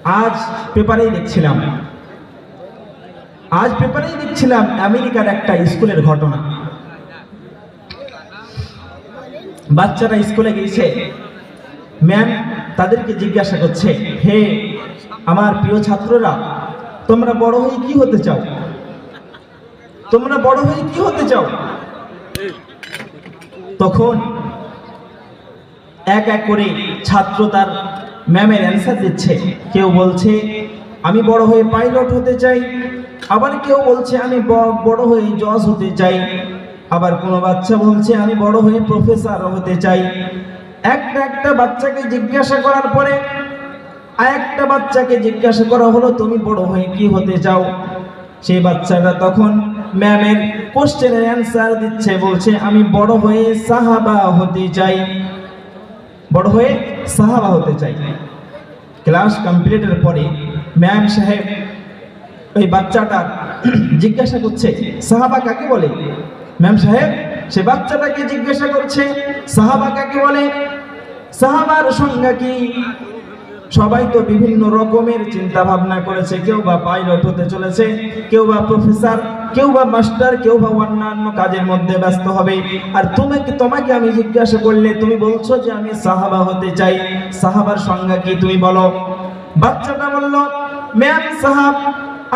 আজ পেপারেই দেখছিলাম আমেরিকার একটা স্কুলের ঘটনা। বাচ্চারা স্কুলে গিয়েছে, ম্যাম তাদেরকে জিজ্ঞাসা করছে, হে আমার প্রিয় ছাত্ররা, তোমরা বড় হয়ে কি হতে চাও? তোমরা বড় হয়ে কি হতে চাও? তখন এক এক করে ছাত্র তার ম্যামের অ্যান্সার দিচ্ছে। কেউ বলছে আমি বড় হয়ে পাইলট হতে চাই, আবার কেউ বলছে আমি বড় হয়ে জজ হতে চাই, আবার কোনো বাচ্চা বলছে আমি বড় হয়ে প্রফেসর হতে চাই। একটা বাচ্চাকে জিজ্ঞাসা করার পরে আরেকটা বাচ্চাকে জিজ্ঞাসা করা হলো, তুমি বড় হয়ে কি হতে চাও? সেই বাচ্চাটা তখন ম্যামের কোশ্চেনের অ্যান্সার দিচ্ছে, বলছে আমি বড় হয়ে সাহাবা হতে চাই, বড় হয়ে সাহাবা হতে চাই। ক্লাস কমপ্লিটের পরে ম্যাম সাহেব ওই বাচ্চাটার জিজ্ঞাসা করছে, সাহাবা কাকে বলে? ম্যাম সাহেব সে বাচ্চাটাকে জিজ্ঞাসা করছে, সাহাবা কাকে বলে? সাহাবার সংজ্ঞা কি? সবাই তো বিভিন্ন রকমের চিন্তা ভাবনা করেছে, কেউ বা পাইলট হতে চলেছে, কেউ বা প্রফেসর, কেউ বা মাস্টার, কেউ বা অন্যান্য কাজের মধ্যে ব্যস্ত হবে। আর তোমাকে আমি জিজ্ঞাসা করলে তুমি বলছো যে আমি সাহাবা হতে চাই, সাহাবার সংজ্ঞা কি তুমি বলো? বাচ্চাটা বলল, ম্যাম সাহাব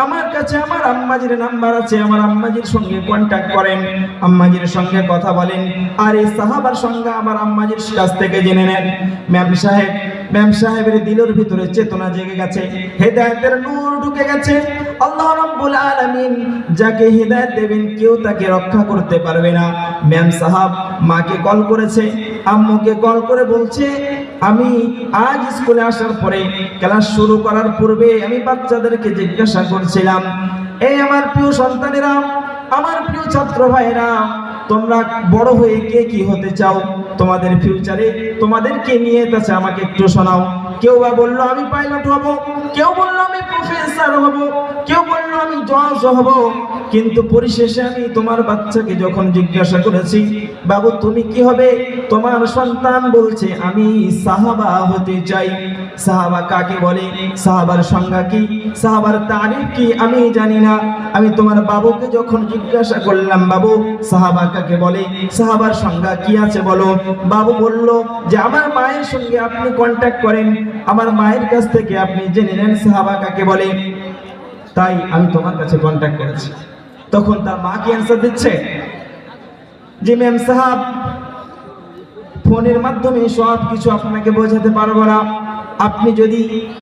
আমার কাছে আমার আম্মাজির নাম্বার আছে, আমার আম্মাজির সঙ্গে কন্ট্যাক্ট করেন, আম্মাজির সঙ্গে কথা বলেন, আর এই সাহাবার সংজ্ঞা আমার আম্মাজির কাছ থেকে জেনে নেন। ম্যাম সাহেবের দিলের ভিতরে চেতনা জেগে গেছে, হেদায়েতের নূর ঢুকে গেছে। আল্লাহ রাব্বুল আলামিন যাকে হেদায়েত দেবেন কেউ তাকে রক্ষা করতে পারবে না। ম্যাম সাহাব মাকে কল করেছে, আম্মুকে কল করে বলছে, আমি আজ স্কুলে আসার পরে ক্লাস শুরু করার পূর্বে আমি বাচ্চাদেরকে জিজ্ঞাসা করছিলাম, এই আমার প্রিয় সন্তানেরা, আমার প্রিয় ছাত্র ভাইরা, তোমরা বড় হয়ে কে কি হতে চাও? তোমাদের ফিউচারে তোমাদেরকে নিয়ে তাছে আমাকে একটু শোনাও। কেউ বা বললো আমি পাইলট হব, কেউ বললো আমি প্রফেসর হব, কেউ বললো আমি জজ হব। কিন্তু পরিশেষে আমি তোমার বাচ্চাকে যখন জিজ্ঞাসা করেছি, বাবু তুমি কি হবে? তোমার সন্তান বলছে আমি সাহাবা হতে চাই। সাহাবা কাকে বলে? সাহাবার সংজ্ঞা কি? সাহাবার তারিফ কি? আমি জানি না। আমি তোমার বাবুকে যখন জিজ্ঞাসা করলাম, বাবু সাহাবা কাকে বলে, সাহাবার সংজ্ঞা কি আছে বলো? বাবু বলল যে আমার মায়ের সঙ্গে আপনি কন্ট্যাক্ট করেন, আমার মায়ের কাছ থেকে আপনি জেনে নেন সাহাবা কাকে বলে, তাই আমি তোমার কাছে কন্ট্যাক্ট করেছি। তখন তার মা কি অ্যান্সার দিচ্ছে, যে ম্যাম সাহাব ফোনের মাধ্যমে সব কিছু আপনাকে বোঝাতে পারবো না, আপনি যদি